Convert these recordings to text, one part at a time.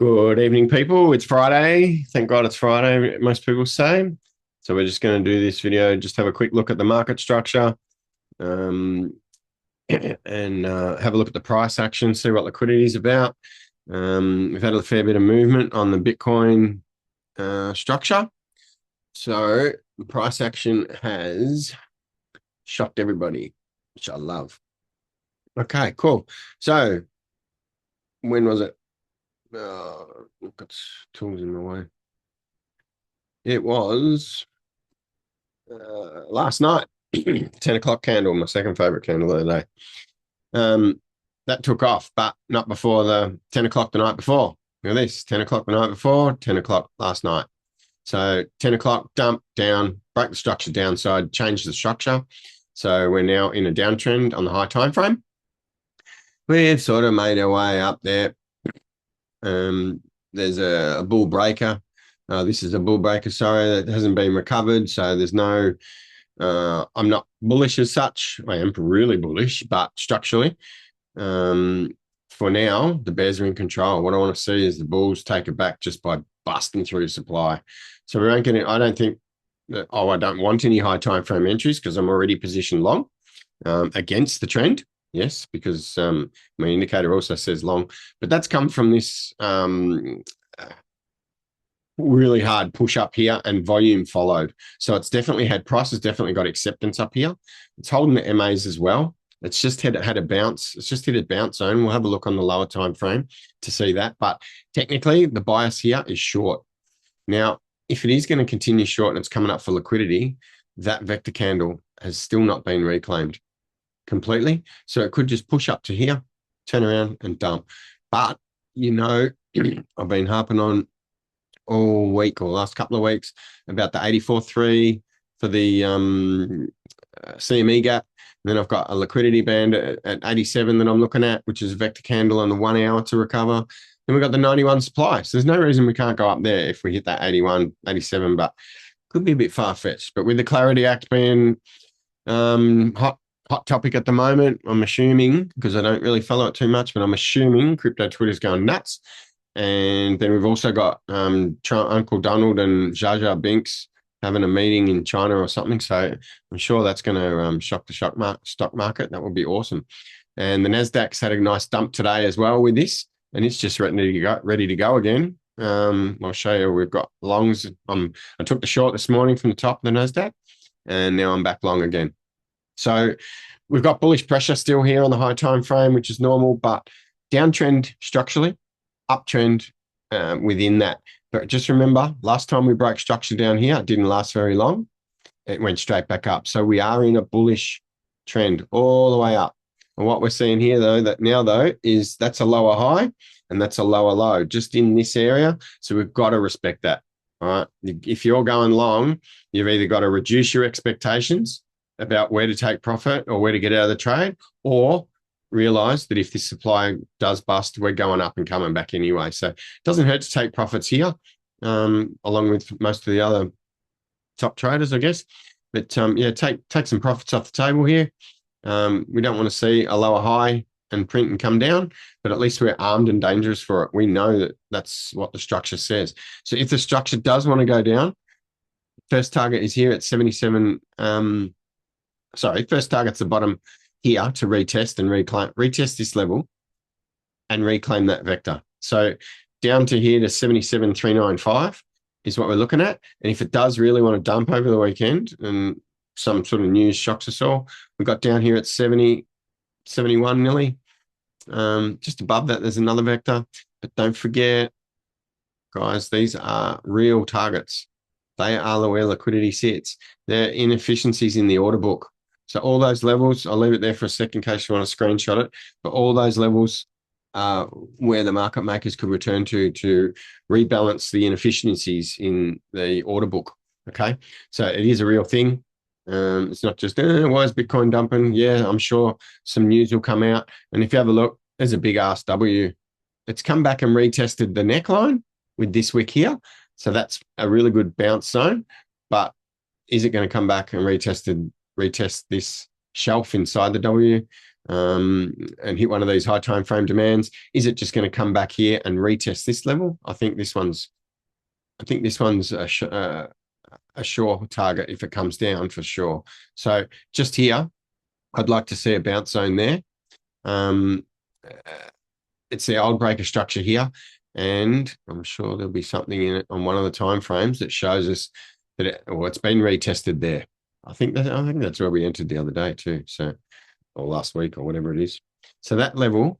Good evening, people. It's Friday. Thank God it's Friday, most people say. So we're just going to do this video, just have a quick look at the market structure um, and have a look at the price action, see what liquidity is about. We've had a fair bit of movement on the Bitcoin structure. So the price action has shocked everybody, which I love. Okay, cool. So when was it? I've got tools in my way. It was last night, 10 o'clock candle, my second favorite candle of the day. That took off, but not before the 10 o'clock the night before. Look at this, 10 o'clock the night before, 10 o'clock last night. So 10 o'clock, dump down, break the structure downside, change the structure. So we're now in a downtrend on the high time frame. We've sort of made our way up there. There's a bull breaker. This is a bull breaker, sorry, that hasn't been recovered. So there's no, I'm not bullish as such. I am really bullish, but structurally, for now, the bears are in control. What I want to see is the bulls take it back just by busting through supply. So we won't get it. I don't think that, I don't want any high time frame entries because I'm already positioned long against the trend. Yes, because my indicator also says long, but that's come from this really hard push up here and volume followed. So it's definitely had prices, definitely got acceptance up here. It's holding the MAs as well. It's just had a bounce. It's just hit a bounce zone. We'll have a look on the lower time frame to see that. But technically, the bias here is short. Now, if it is going to continue short and it's coming up for liquidity, that vector candle has still not been reclaimed completely. So it could just push up to here, turn around and dump. But, you know, I've been harping on all week or last couple of weeks about the 84.3 for the CME gap. And then I've got a liquidity band at 87 that I'm looking at, which is a vector candle on the 1 hour to recover. Then we've got the 91 supply. So there's no reason we can't go up there if we hit that 81, 87, but could be a bit far-fetched. But with the Clarity Act being hot topic at the moment, I'm assuming, because I don't really follow it too much, but I'm assuming crypto Twitter's going nuts. And then we've also got Uncle Donald and Jar Jar Binks having a meeting in China or something. So I'm sure that's going to shock the stock market. That would be awesome. And the Nasdaq's had a nice dump today as well with this, and it's just ready to go again. I'll show you. We've got longs. I took the short this morning from the top of the Nasdaq, and now I'm back long again. So we've got bullish pressure still here on the high time frame, which is normal, but downtrend structurally, uptrend within that. But just remember, last time we broke structure down here, it didn't last very long. It went straight back up. So we are in a bullish trend all the way up. And what we're seeing here, though, is that's a lower high and that's a lower low just in this area. So we've got to respect that. All right. If you're going long, you've either got to reduce your expectations about where to take profit or where to get out of the trade, or realize that if this supply does bust, we're going up and coming back anyway. So it doesn't hurt to take profits here, along with most of the other top traders, I guess. But yeah, take some profits off the table here. We don't want to see a lower high and print and come down, but at least we're armed and dangerous for it. We know that that's what the structure says. So if the structure does want to go down, first target is here at 77. First target's the bottom here to retest and retest this level and reclaim that vector. So down to here to 77,395 is what we're looking at. And if it does really want to dump over the weekend and some sort of news shocks us all, we got down here at 70, 71 nearly. Just above that, there's another vector. But don't forget, guys, these are real targets. They are where liquidity sits. They're inefficiencies in the order book. So all those levels, I'll leave it there for a second in case you want to screenshot it, but all those levels are where the market makers could return to rebalance the inefficiencies in the order book, okay? So it is a real thing. It's not just, why is Bitcoin dumping? Yeah, I'm sure some news will come out. And if you have a look, there's a big ass W. It's come back and retested the neckline with this wick here. So that's a really good bounce zone, but is it going to come back and retest this shelf inside the W? and hit one of these high time frame demands. Is it just going to come back here and retest this level? I think this one's a sure target if it comes down for sure. So just here, I'd like to see a bounce zone there. It's the old breaker structure here, and I'm sure there'll be something in it on one of the time frames that shows us that it's been retested there. I think that's where we entered the other day too. So, or last week or whatever it is. So that level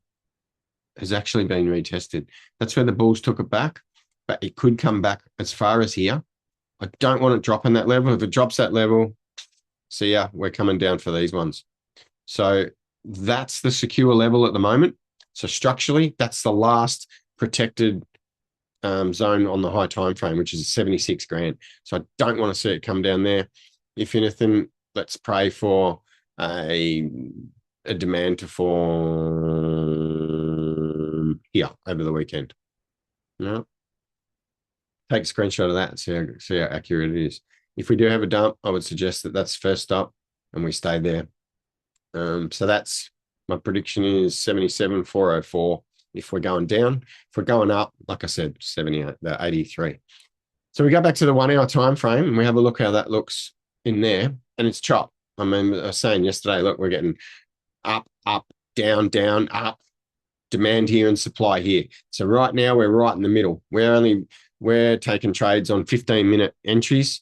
has actually been retested. That's where the bulls took it back, but it could come back as far as here. I don't want it dropping that level. If it drops that level, see ya, we're coming down for these ones. So that's the secure level at the moment. So structurally, that's the last protected zone on the high time frame, which is 76 grand. So I don't want to see it come down there. If anything, let's pray for a demand to form here over the weekend. No. Take a screenshot of that and see how accurate it is. If we do have a dump, I would suggest that that's first stop and we stay there. So that's my prediction is 77,404 if we're going down. If we're going up, like I said, 83. So we go back to the 1 hour time frame and we have a look how that looks in there, and it's chop. I mean, I was saying yesterday, look, we're getting up, down, up, demand here and supply here. So right now we're right in the middle. We're taking trades on 15-minute entries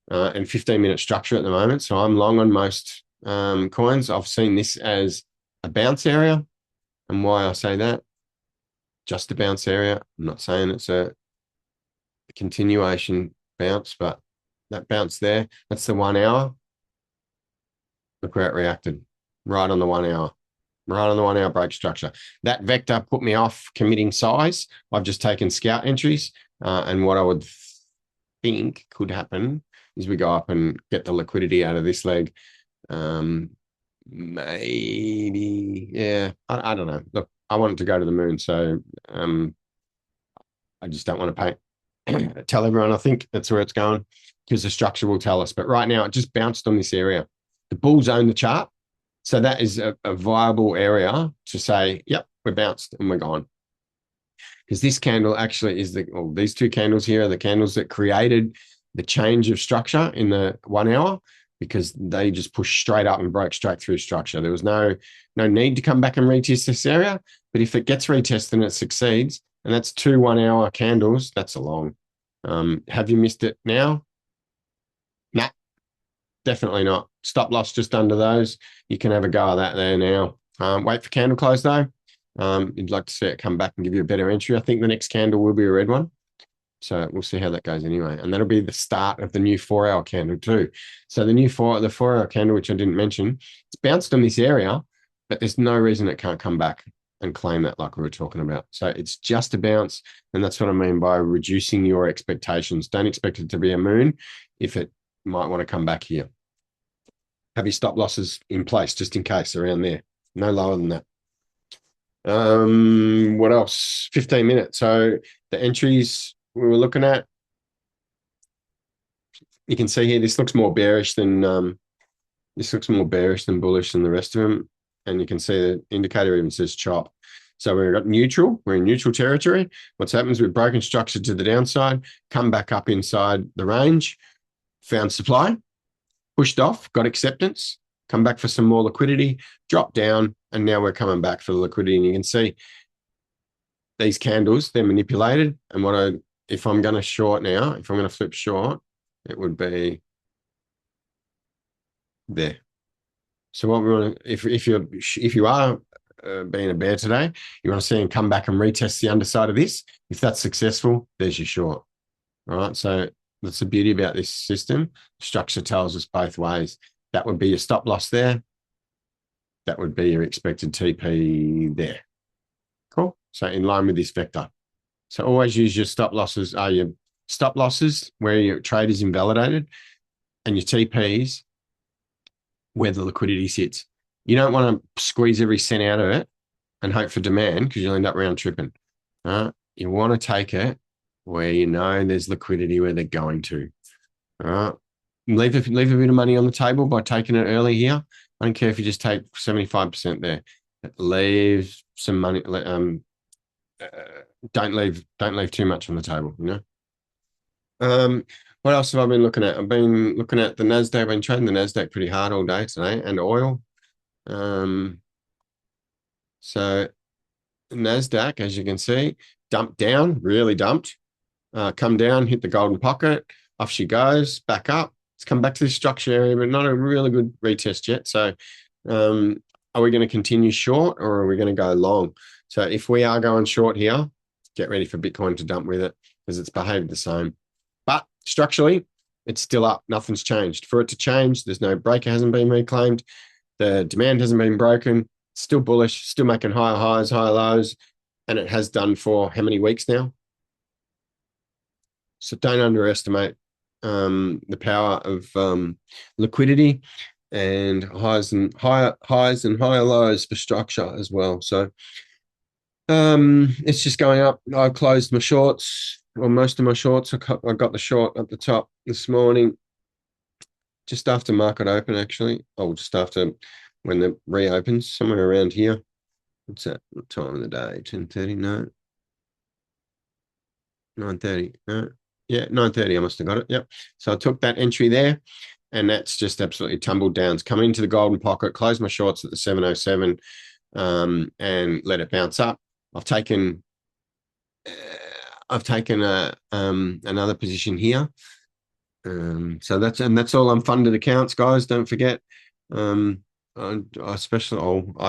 and 15-minute structure at the moment. So I'm long on most coins. I've seen this as a bounce area. And why I say that, just a bounce area. I'm not saying it's a continuation bounce, but that bounce there, that's the 1 hour. Look where it reacted, right on the 1 hour. Right on the 1 hour break structure. That vector put me off committing size. I've just taken scout entries. And what I would think could happen is we go up and get the liquidity out of this leg. Maybe, yeah, I don't know. Look, I want it to go to the moon. So I just don't want to tell everyone I think that's where it's going because the structure will tell us. But right now, it just bounced on this area. The bulls own the chart. So that is a viable area to say, yep, we're bounced and we're gone. Because this candle actually is these two candles here are the candles that created the change of structure in the 1 hour because they just pushed straight up and broke straight through structure. There was no need to come back and retest this area. But if it gets retested and it succeeds, and that's 2 1 hour candles, that's a long. Have you missed it now? Nah, definitely not. Stop loss just under those. You can have a go at that there now. Wait for candle close though. You'd like to see it come back and give you a better entry. I think the next candle will be a red one. So we'll see how that goes anyway. And that'll be the start of the new 4 hour candle too. So the 4 hour candle, which I didn't mention, it's bounced on this area, but there's no reason it can't come back and claim that like we were talking about. So it's just a bounce. And that's what I mean by reducing your expectations. Don't expect it to be a moon if it might want to come back here. Have your stop losses in place just in case around there. No lower than that. What else? 15 minutes. So the entries we were looking at, you can see here, this looks more bearish than bullish than the rest of them. And you can see the indicator even says chop. So we've got neutral. We're in neutral territory. What's happened is we've broken structure to the downside, come back up inside the range, found supply, pushed off, got acceptance, come back for some more liquidity, drop down, and now we're coming back for the liquidity. And you can see these candles, they're manipulated. And if I'm going to short now, if I'm going to flip short, it would be there. So what we want to, if you are being a bear today, you want to see him come back and retest the underside of this. If that's successful, there's your short. All right. So that's the beauty about this system. Structure tells us both ways. That would be your stop loss there. That would be your expected TP there. Cool. So in line with this vector. So always use your stop losses where your trade is invalidated and your TPs where the liquidity sits. You don't want to squeeze every cent out of it and hope for demand because you'll end up round tripping. You want to take it where you know there's liquidity where they're going to. Leave a bit of money on the table by taking it early here. I don't care if you just take 75% there. leave some money. Don't leave too much on the table, you know. What else have I been looking at? I've been looking at the Nasdaq. I've been trading the Nasdaq pretty hard all day today, and oil. So Nasdaq, as you can see, dumped down, really dumped. Come down, hit the golden pocket. Off she goes, back up. It's come back to this structure area, but not a really good retest yet. So are we going to continue short or are we going to go long? So if we are going short here, get ready for Bitcoin to dump with it because it's behaved the same. But structurally, it's still up. Nothing's changed. For it to change, there's no breaker hasn't been reclaimed. The demand hasn't been broken. It's still bullish, still making higher highs, higher lows. And it has done for how many weeks now? So don't underestimate the power of liquidity and higher lows for structure as well. So it's just going up. I closed my shorts, or most of my shorts. I got the short at the top this morning, just after market open, actually. Oh, just after when it reopens, somewhere around here. What's that? What time of the day? 10:30? No. 9:30? No. Yeah, 9:30. I must have got it. Yep. So I took that entry there, and that's just absolutely tumbled down. It's come into the golden pocket, closed my shorts at the 707, and let it bounce up. I've taken another position here. So that's all unfunded accounts, guys. Don't forget. I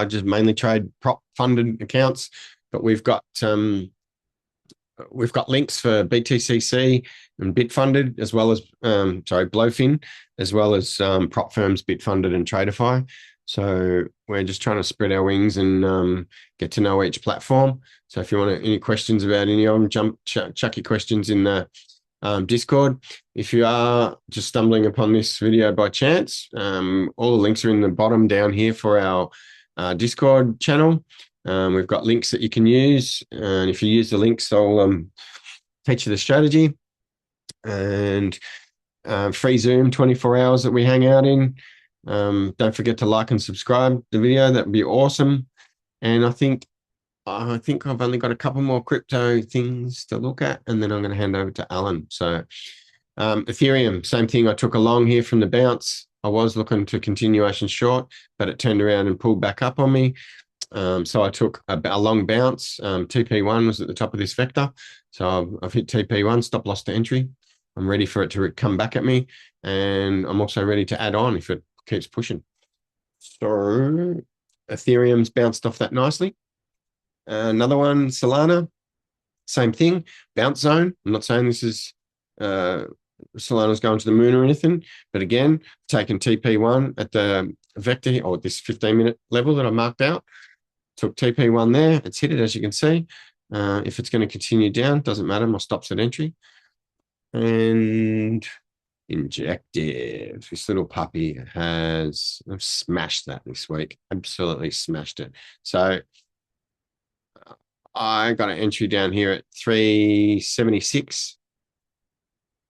just mainly trade prop funded accounts, but we've got links for BTCC and Bitfunded, as well as Blowfin, as well as prop firms Bitfunded and Traderify. So we're just trying to spread our wings and get to know each platform. So if you want any questions about any of them, chuck your questions in the Discord. If you are just stumbling upon this video by chance, all the links are in the bottom down here for our Discord channel. We've got links that you can use, and if you use the links, I'll teach you the strategy. And free Zoom 24 hours that we hang out in. Don't forget to like and subscribe the video. That would be awesome. And I think I've only got a couple more crypto things to look at, and then I'm going to hand over to Alan. So Ethereum, same thing. I took a long here from the bounce. I was looking to continuation short, but it turned around and pulled back up on me. So I took a long bounce. TP1 was at the top of this vector. So I've hit TP1, stop loss to entry. I'm ready for it to come back at me. And I'm also ready to add on if it keeps pushing. So Ethereum's bounced off that nicely. Another one, Solana, same thing, bounce zone. I'm not saying this is Solana's going to the moon or anything, but again, taking TP1 at the vector or this 15-minute level that I marked out. Took TP1 there. It's hit it, as you can see. If it's going to continue down, doesn't matter. My stop's at entry. And Injective, this little puppy I've smashed that this week. Absolutely smashed it. So I got an entry down here at 376.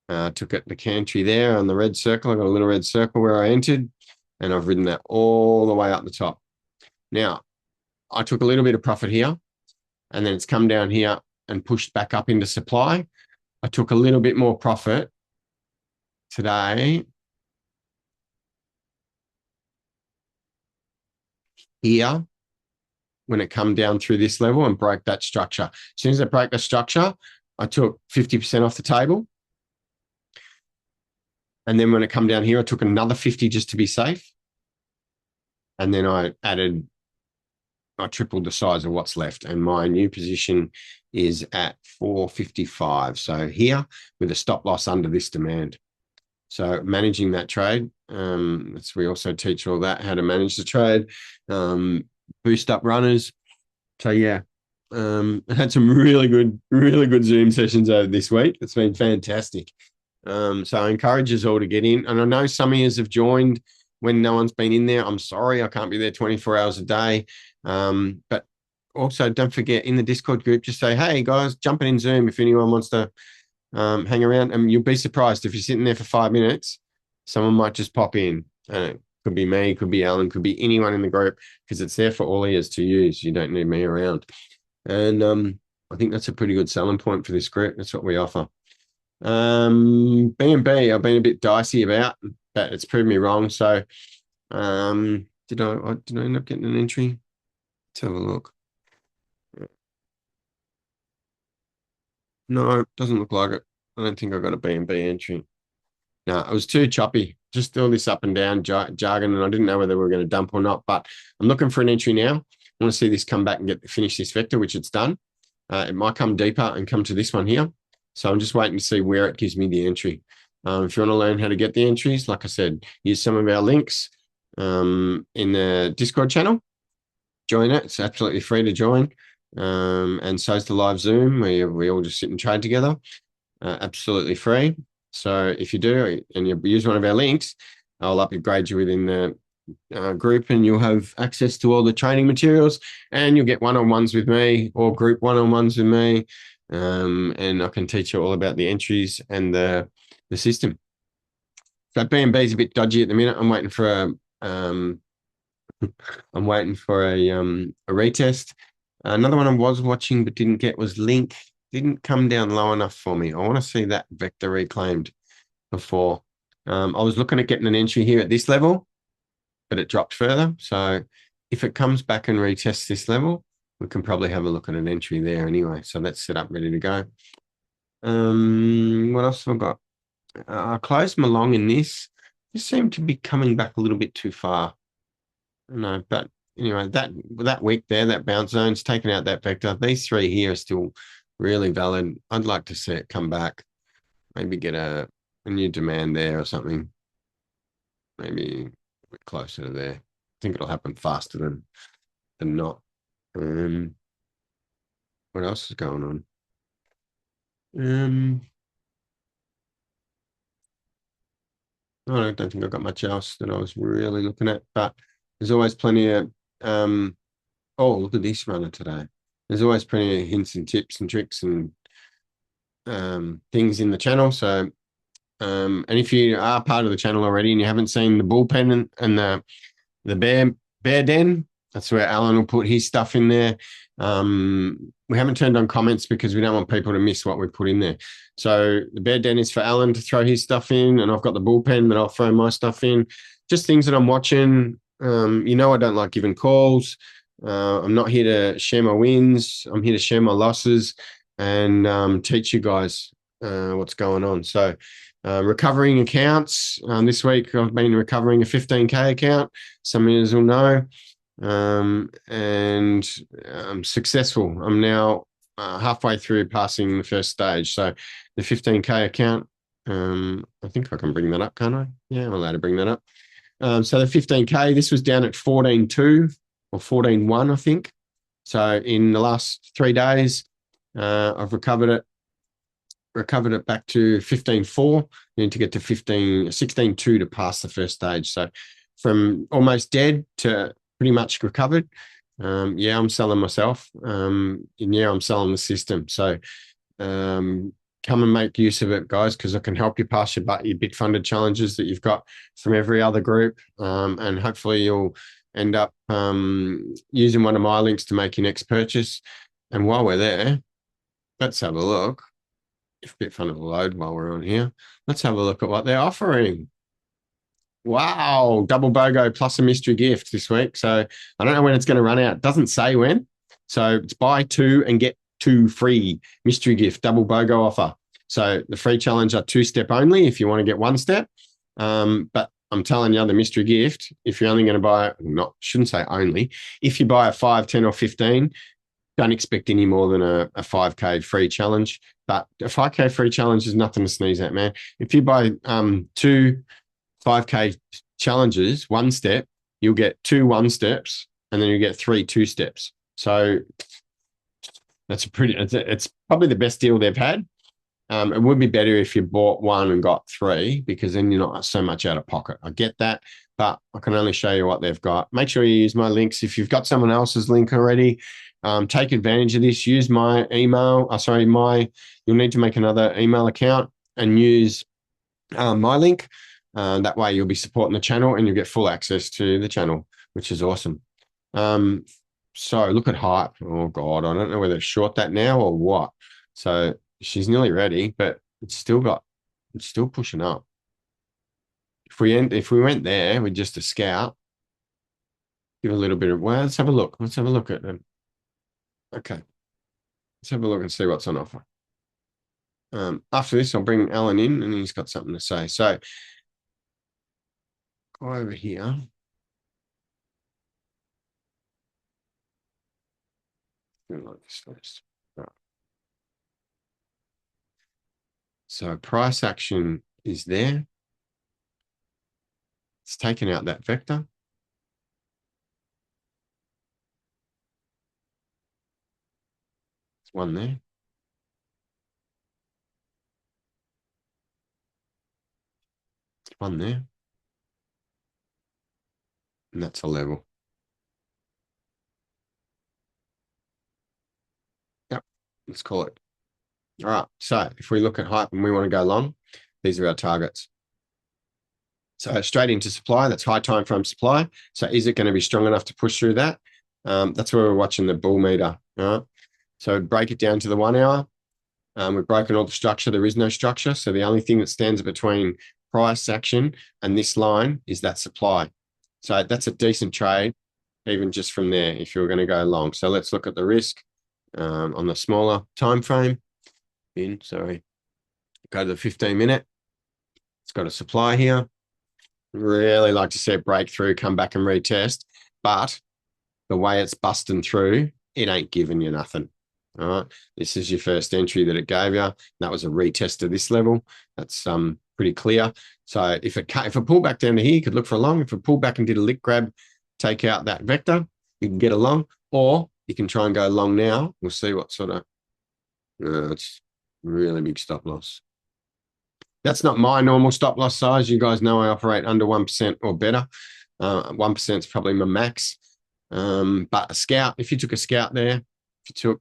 Took it the entry there on the red circle. I got a little red circle where I entered, and I've ridden that all the way up the top. Now, I took a little bit of profit here, and then it's come down here and pushed back up into supply. I took a little bit more profit today here when it come down through this level and broke that structure. As soon as I broke the structure, I took 50% off the table. And then when it come down here, I took another 50 just to be safe. And then I tripled the size of what's left. And my new position is at 455. So here with a stop loss under this demand. So managing that trade, we also teach all that, how to manage the trade, boost up runners. So yeah, I had some really good Zoom sessions over this week. It's been fantastic. So I encourage us all to get in. And I know some of you have joined when no one's been in there. I'm sorry, I can't be there 24 hours a day. But also don't forget, in the Discord group, just say, hey guys, jumping in Zoom if anyone wants to hang around. And you'll be surprised if you're sitting there for 5 minutes, someone might just pop in. Could be me, could be Alan, could be anyone in the group, because it's there for all ears to use. You don't need me around. And I think that's a pretty good selling point for this group. That's what we offer. B&B, I've been a bit dicey about, but it's proved me wrong. So did I end up getting an entry? Let's have a look. No, it doesn't look like it. I don't think I got a B&B entry. No, it was too choppy. Just all this up and down jargon, and I didn't know whether we were going to dump or not. But I'm looking for an entry now. I want to see this come back and finish this vector, which it's done. It might come deeper and come to this one here. So I'm just waiting to see where it gives me the entry. If you want to learn how to get the entries, like I said, use some of our links in the Discord channel. Join it. It's absolutely free to join. And so is the live Zoom where we all just sit and trade together. Absolutely free. So if you do and you use one of our links, I'll upgrade you within the group, and you'll have access to all the training materials, and you'll get one-on-ones with me or group one-on-ones with me. And I can teach you all about the entries and the system. So B&B is a bit dodgy at the minute. I'm waiting for a retest. Another one I was watching but didn't get was Link. Didn't come down low enough for me. I want to see that vector reclaimed before. I was looking at getting an entry here at this level, but it dropped further. So if it comes back and retests this level, we can probably have a look at an entry there anyway. So that's set up, ready to go. What else have I got? I closed my long in this. This seemed to be coming back a little bit too far. No, but anyway, that week there, that bounce zone's taken out that vector. These three here are still really valid. I'd like to see it come back. Maybe get a new demand there or something. Maybe a bit closer to there. I think it'll happen faster than not. What else is going on? I don't think I've got much else that I was really looking at, but there's always plenty of oh, look at this runner today. There's always plenty of hints and tips and tricks and things in the channel. So and if you are part of the channel already and you haven't seen the bullpen and the bear den, that's where Alan will put his stuff in there. We haven't turned on comments because we don't want people to miss what we put in there. So the bear den is for Alan to throw his stuff in, and I've got the bullpen that I'll throw my stuff in. Just things that I'm watching. I don't like giving calls. I'm not here to share my wins. I'm here to share my losses and teach you guys what's going on. So recovering accounts. This week I've been recovering a 15K account. Some of you will know. And I'm successful. I'm now halfway through passing the first stage. So the 15K account, I think I can bring that up, can't I? Yeah, I'm allowed to bring that up. So the 15K, this was down at 14.2 or 14.1, I think. So in the last 3 days, I've recovered it back to 15.4. You need to get to 16.2 to pass the first stage. So from almost dead to pretty much recovered. Yeah, I'm selling myself. And yeah, I'm selling the system. So come and make use of it, guys, because I can help you pass your Bitfunded challenges that you've got from every other group. And hopefully you'll end up using one of my links to make your next purchase. And while we're there, let's have a look. If Bitfunded will load while we're on here, let's have a look at what they're offering. Wow, double BOGO plus a mystery gift this week. So I don't know when it's going to run out. It doesn't say when. So it's buy 2 and get 2 free mystery gift, double BOGO offer. So the free challenge are 2-step only if you want to get 1 step. But I'm telling you, the mystery gift, if you're only going to buy, shouldn't say only, if you buy a 5, 10 or 15, don't expect any more than a 5K free challenge. But a 5K free challenge is nothing to sneeze at, man. If you buy 2 5K challenges, 1 step, you'll get 2 1-steps, and then you get 3 2-steps. So that's it's probably the best deal they've had. It would be better if you bought 1 and got 3, because then you're not so much out of pocket. I get that, but I can only show you what they've got. Make sure you use my links. If you've got someone else's link already, take advantage of this. Use my email. You'll need to make another email account and use my link. That way you'll be supporting the channel and you'll get full access to the channel, which is awesome. So look at hype. Oh God, I don't know whether to short that now or what. So she's nearly ready, but it's still pushing up. If we went there with just a scout, give a little bit of, well, let's have a look. Let's have a look at them. Okay. Let's have a look and see what's on offer. After this, I'll bring Alan in and he's got something to say. So go over here. Like this first. Right. So price action is there. It's taken out that vector. It's one there. It's one there. And that's a level. Yep, let's call it. All right, so if we look at hype and we want to go long, these are our targets. So straight into supply, that's high time frame supply. So is it going to be strong enough to push through that? That's where we're watching the bull meter. All right. So break it down to the 1 hour. We've broken all the structure. There is no structure. So the only thing that stands between price action and this line is that supply. So that's a decent trade, even just from there, if you're going to go long. So let's look at the risk on the smaller time frame. Go to the 15-minute. It's got a supply here. Really like to see it break through, come back and retest. But the way it's busting through, it ain't giving you nothing. All right. This is your first entry that it gave you. That was a retest of this level. That's pretty clear. So if it pulled back down to here, you could look for a long. If it pulled back and did a lick grab, take out that vector, you can get a long, or you can try and go long now. We'll see what sort of it's really big stop loss. That's not my normal stop loss size. You guys know I operate under 1% or better. 1% is probably my max. But a scout, if you took a scout there, if you took,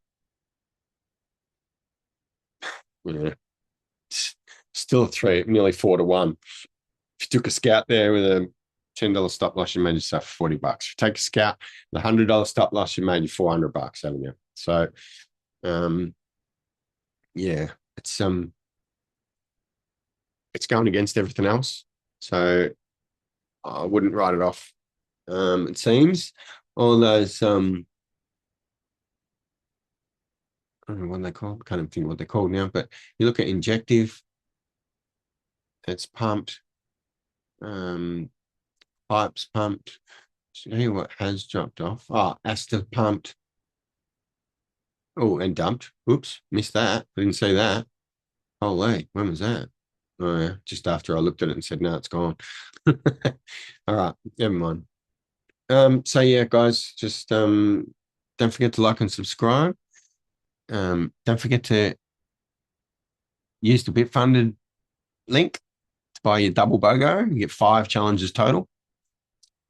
still nearly 4 to 1. If you took a scout there with a $10 stop loss, you made yourself $40. If you take a scout with a $100 stop loss, you made you $400, haven't you? So, yeah, it's going against everything else. So I wouldn't write it off. It seems all those, I don't know what they call. Can't even think what they're called now, but you look at injective, it's pumped. Pipes pumped. See what has dropped off. Oh, Asta pumped. Oh, and dumped. Oops, missed that. I didn't see that. Holy, when was that? Oh yeah, just after I looked at it and said, no, it's gone. All right, never mind. So yeah, guys, just don't forget to like and subscribe. Don't forget to use the BitFunded link to buy your double BOGO. You get 5 challenges total.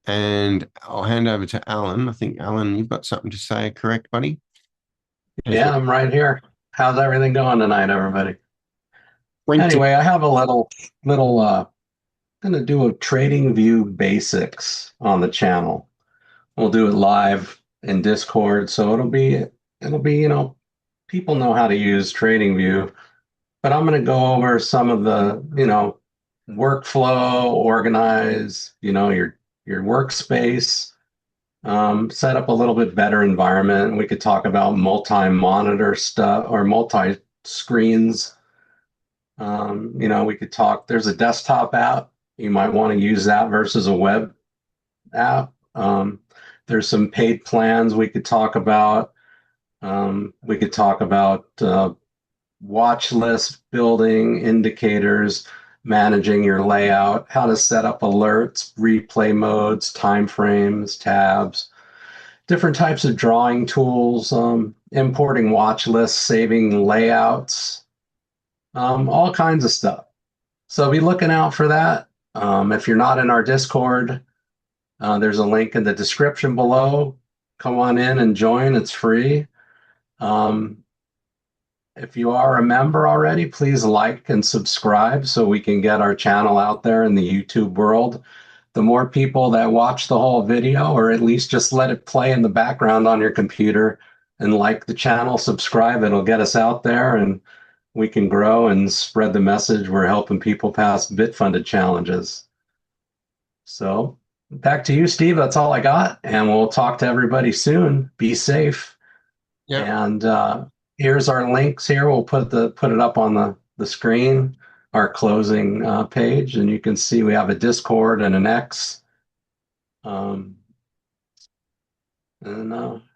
And I'll hand over to Alan. I think, Alan, you've got something to say, correct, buddy? Yeah, I'm right here. How's everything going tonight, everybody? Anyway, I have a little gonna do a trading view basics on the channel. We'll do it live in Discord, so it'll be, people know how to use trading view, but I'm gonna go over some of the, workflow, organize, your workspace, set up a little bit better environment. We could talk about multi-monitor stuff or multi-screens. We could talk, there's a desktop app. You might want to use that versus a web app. There's some paid plans we could talk about. We could talk about watch list building, indicators, managing your layout, how to set up alerts, replay modes, timeframes, tabs, different types of drawing tools, importing watch lists, saving layouts, all kinds of stuff. So be looking out for that. If you're not in our Discord, there's a link in the description below. Come on in and join. It's free. If you are a member already, please like and subscribe so we can get our channel out there in the YouTube world. The more people that watch the whole video, or at least just let it play in the background on your computer and like the channel, subscribe, it'll get us out there and we can grow and spread the message. We're helping people pass bit-funded challenges. So back to you, Steve. That's all I got. And we'll talk to everybody soon. Be safe. Yeah. And here's our links here. We'll put it up on the screen, our closing page, and you can see we have a Discord and an X. And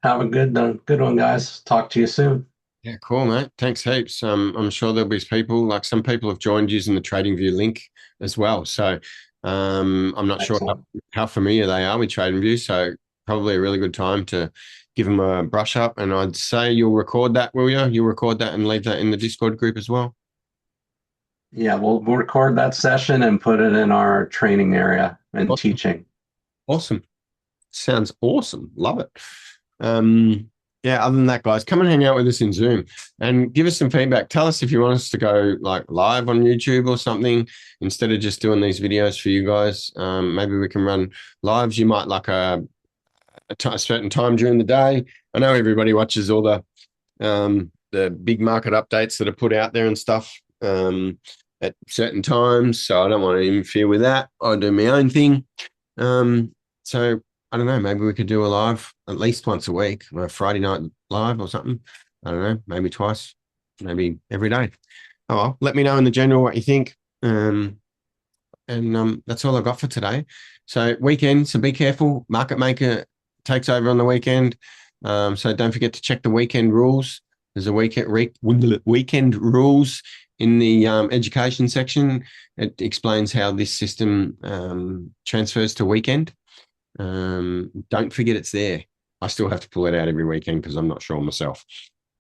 have a good one, guys. Talk to you soon. Yeah, cool, mate. Thanks heaps. I'm sure there'll be people, like some people have joined using the TradingView link as well. So I'm not sure Excellent. how familiar they are with TradingView. So probably a really good time to give them a brush up. And I'd say you'll record that, will you? You'll record that and leave that in the Discord group as well. Yeah, we'll record that session and put it in our training area and Awesome. teaching. Awesome. Sounds awesome. Love it. Yeah, other than that, guys, come and hang out with us in Zoom and give us some feedback. Tell us if you want us to go like live on YouTube or something instead of just doing these videos for you guys. Maybe we can run lives. You might like a certain time during the day. I know everybody watches all the big market updates that are put out there and stuff at certain times. So I don't want to interfere with that. I do my own thing. So I don't know, maybe we could do a live at least once a week, a Friday night live or something. I don't know, maybe twice, maybe every day. Oh, well, let me know in the general what you think. That's all I've got for today. So weekend, so be careful. Market maker takes over on the weekend. So don't forget to check the weekend rules. There's a weekend rules in the education section. It explains how this system transfers to weekend. Don't forget it's there. I still have to pull it out every weekend because I'm not sure myself.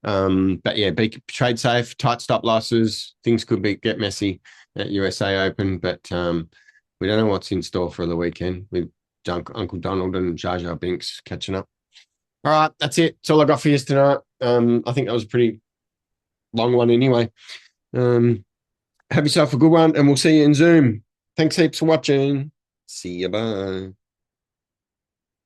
But yeah, trade safe, tight stop losses. Things could get messy at USA Open, but we don't know what's in store for the weekend with Uncle Donald and Jar Jar Binks catching up. All right, that's it. That's all I got for you tonight. I think that was a pretty long one anyway. Have yourself a good one, and we'll see you in Zoom. Thanks heaps for watching. See you, bye.